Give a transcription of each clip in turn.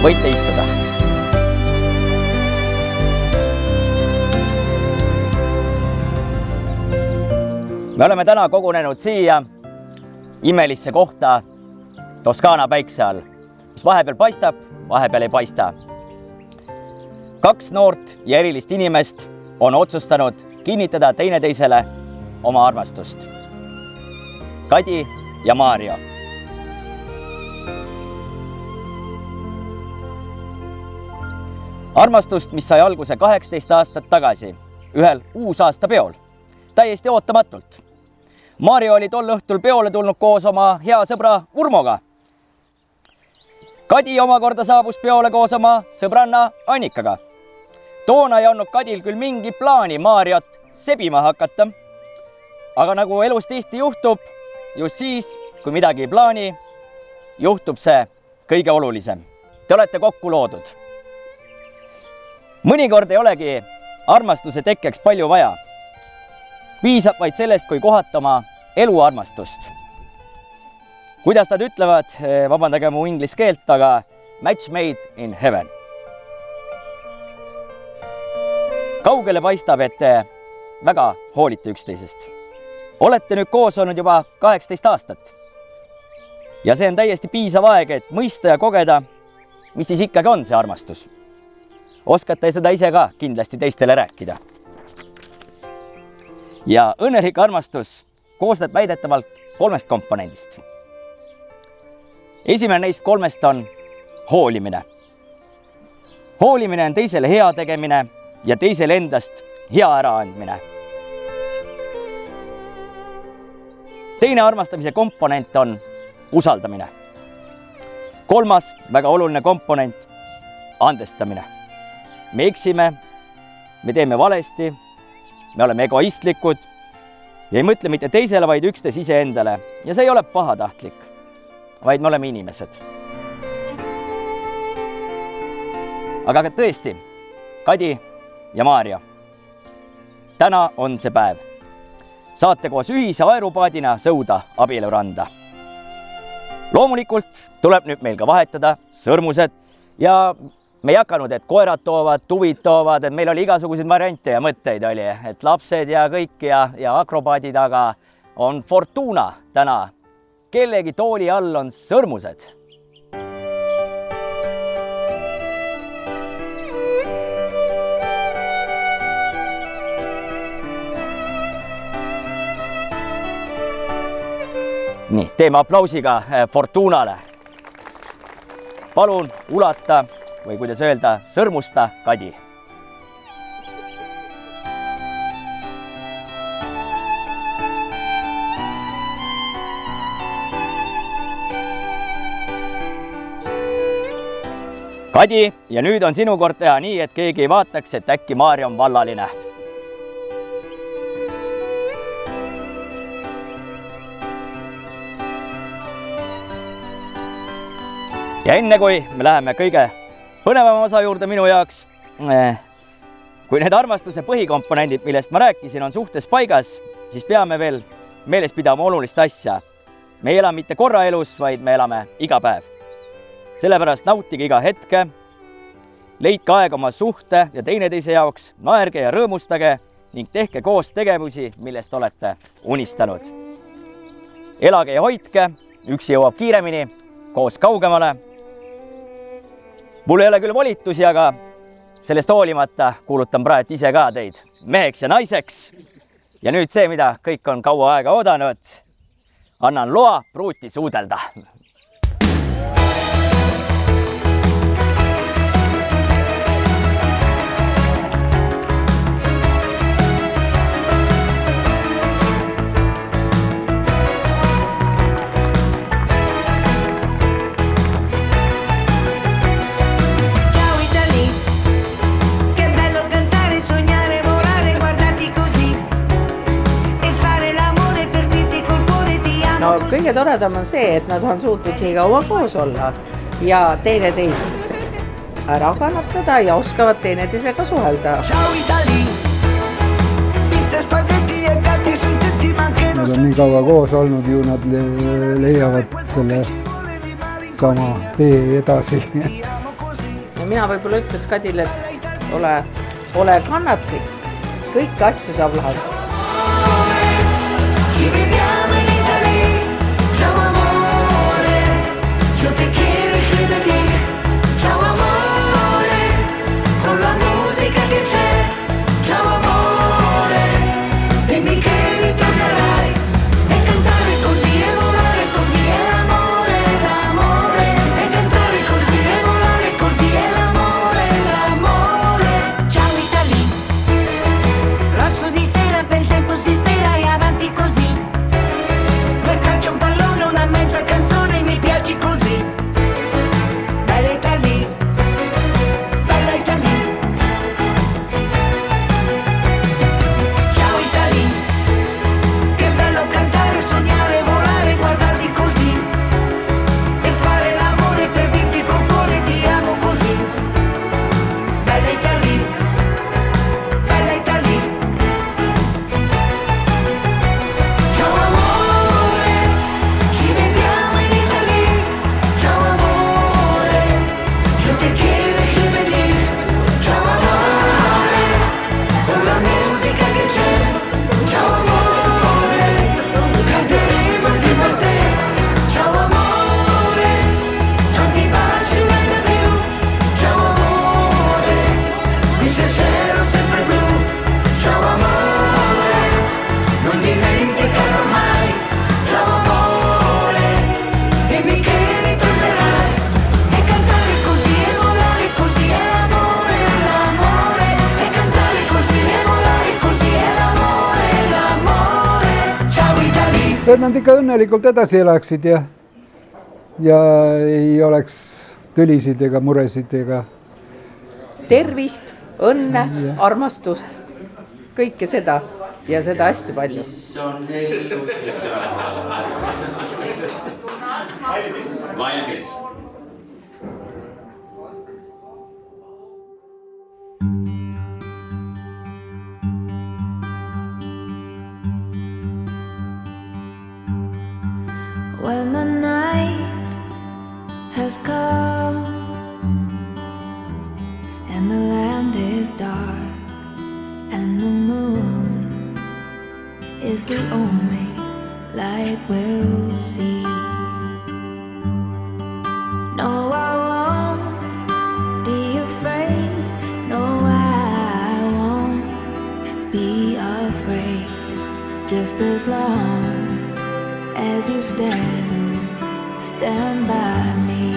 Võite istuda. Me oleme täna kogunenud siia imelisse kohta Toskaana päikse all, kus vahepeal paistab, vahepeal ei paista. 2 noort ja erilist inimest on otsustanud kinnitada teineteisele oma armastust. Kadi ja Maarjo. Armastust, mis sai alguse 18 aastat tagasi ühel uusaastapeol, täiesti ootamatult. Maarjo oli tol õhtul peole tulnud koos oma hea sõbra Urmoga. Kadi omakorda saabus peole koos oma sõbranna Annikaga. Toona ei olnud Kadil küll mingi plaani Maarjot sebima hakata, aga nagu elus tihti juhtub, just siis, kui midagi ei plaani, juhtub see kõige olulisem. Te olete kokku loodud. Mõnikord ei olegi armastuse tekkeks palju vaja. Piisab vaid sellest, kui kohata oma eluarmastust. Kuidas nad ütlevad, vabandage mu inglise keelt, aga match made in heaven. Kaugele paistab, et te väga hoolite üksteisest. Olete nüüd koos olnud juba 18 aastat. Ja see on täiesti piisav aeg, et mõista ja kogeda, mis siis ikkagi on see armastus. Oskate seda ise ka kindlasti teistele rääkida. Ja õnnelik armastus koosneb väidetavalt 3 komponendist. Esimene neist 3 on hoolimine. Hoolimine on teisele hea tegemine ja teisele endast hea äraandmine. Teine armastamise komponent on usaldamine. 3. väga oluline komponent, andestamine. Me eksime, me teeme valesti, me oleme egoistlikud ja ei mõtle mitte teisele, vaid üksnes iseendale. Ja see ei ole pahatahtlik, vaid me oleme inimesed. Aga tõesti, Kadi ja Maarjo, täna on see päev. Saate koos ühise aerupaadina sõuda abieluranda. Loomulikult tuleb nüüd meil ka vahetada sõrmused ja me ei hakanud, et koerad toovad, tuvid toovad, et meil oli igasuguseid variante ja mõtteid oli, et lapsed ja kõik ja akrobaadid, aga on Fortuna täna. Kellegi tooli all on sõrmused. Nii, teeme aplausiga Fortunale. Palun ulata või kuidas öelda, sõrmusta Kadi. Kadi, ja nüüd on sinu kord teha nii, et keegi ei vaataks, et äkki Maarjo on vallaline. Ja enne kui me läheme kõige põnevama osa juurde minu jaoks, kui need armastuse põhikomponendid, millest ma rääkisin, on suhtes paigas, siis peame veel meeles pidama olulist asja. Me ei ela mitte korra elus, vaid me elame iga päev. Sellepärast nautige iga hetke, leidke aega oma suhte ja teineteise jaoks, naerge ja rõõmustage ning tehke koos tegevusi, millest olete unistanud. Elage ja hoidke, üksi jõuab kiiremini, koos kaugemale. Mul ei ole küll volitusi, aga sellest hoolimata kuulutan praegu ise ka teid meheks ja naiseks. Ja nüüd see, mida kõik on kaua aega oodanud, annan loa pruuti suudelda. Kõige toredam on see, et nad on suutnud nii kaua koos olla ja teineteist ära kannatada ja oskavad teineteisega suhelda. Nad on nii kaua koos olnud, ju nad leiavad selle sama tee edasi. mina võib-olla ütleks Kadile, et ole kannatlik, kõiki asju saab lahendada. Ci vediamo in Italia, ciao amore, yo te quiero y te lo digo, ciao amore, con la musica che c'è, ciao amore, dimmi che ritornerai, e cantare così e volare così è l'amore, l'amore, e cantare così e volare così è l'amore, l'amore, ciao Italia, rosso di sera per tempo si spera e avanti così. Due calci, un pallone, una mezza canzone, mi piaci così. Bella Italia, bella Italia. Ciao Italia, che bello cantare, sognare, volare, guardarti così. E fare l'amore per dirti con cuore ti amo così. Bella Italia, bella Italia. Ciao amore, ci vediamo in Italia, ciao amore, yo te quiero y te digo, ciao amore, con la musica che c'è, ciao amore, canteremo anche per te, ciao amore, tanti baci e love you, ciao amore, qui c'è il cielo sempre blu, ciao amore, non dimenticherò mai, ciao amore, dimmi che ritornerai, e cantare così e volare così è l'amore, l'amore, e cantare così e volare così è l'amore, l'amore, ciao Italia. et nad ikka õnnelikult edasi elaksid ja ei oleks tülisid ega muresid ega Tervist, õnne, armastust, kõike seda ja seda hästi palju. mis on elus, mis on valmis. When the night has come and the land is dark and the moon is the only light we'll see. No, I won't be afraid. No, I won't be afraid. Just as long as you stand by me.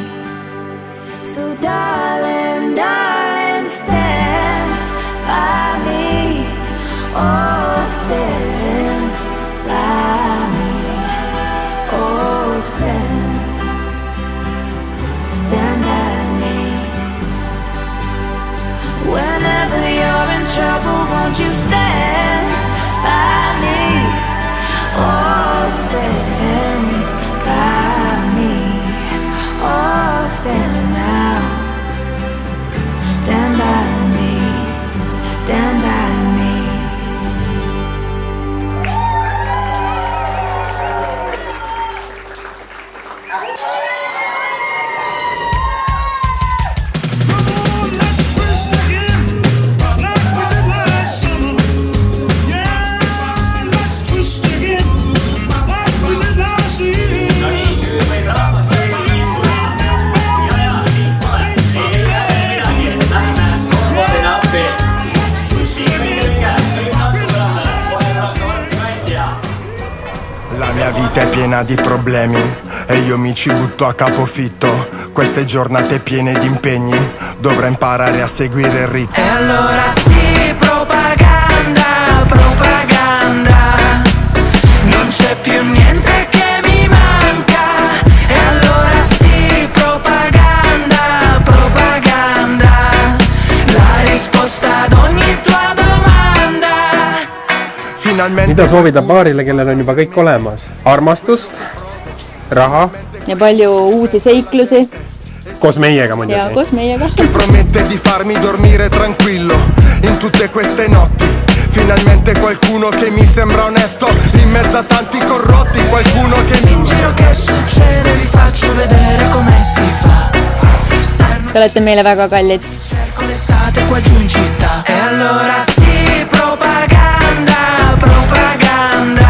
So darling, darling, stand by me. Oh, stand by me. Oh, stand by me. Whenever you're in trouble, won't you stand by me? Oh, stand by me. Oh, stand now. Stand by me. Stand by me. La mia vita è piena di problemi e io mi ci butto a capofitto. Queste giornate piene di impegni, dovrò imparare a seguire il ritmo. E allora sì, propaganda, propaganda, non c'è più niente che mi manca. E allora sì, propaganda, propaganda, la risposta ad ogni tua domanda. Finalmente mida soovida paarile, kellel on juba kõik olemas? Armastust, raha ja palju uusi seiklusi koos meiega ja muidugi. koos meiega. che promette di farmi dormire tranquillo in tutte queste notti. Finalmente qualcuno che mi sembra onesto in mezzo a tanti corrotti. Qualcuno che mi... In giro che succede vi faccio vedere come si fa. Te olete meile väga kallid. Cerco l'estate qua giù in città. E allora sì, propaganda, propaganda.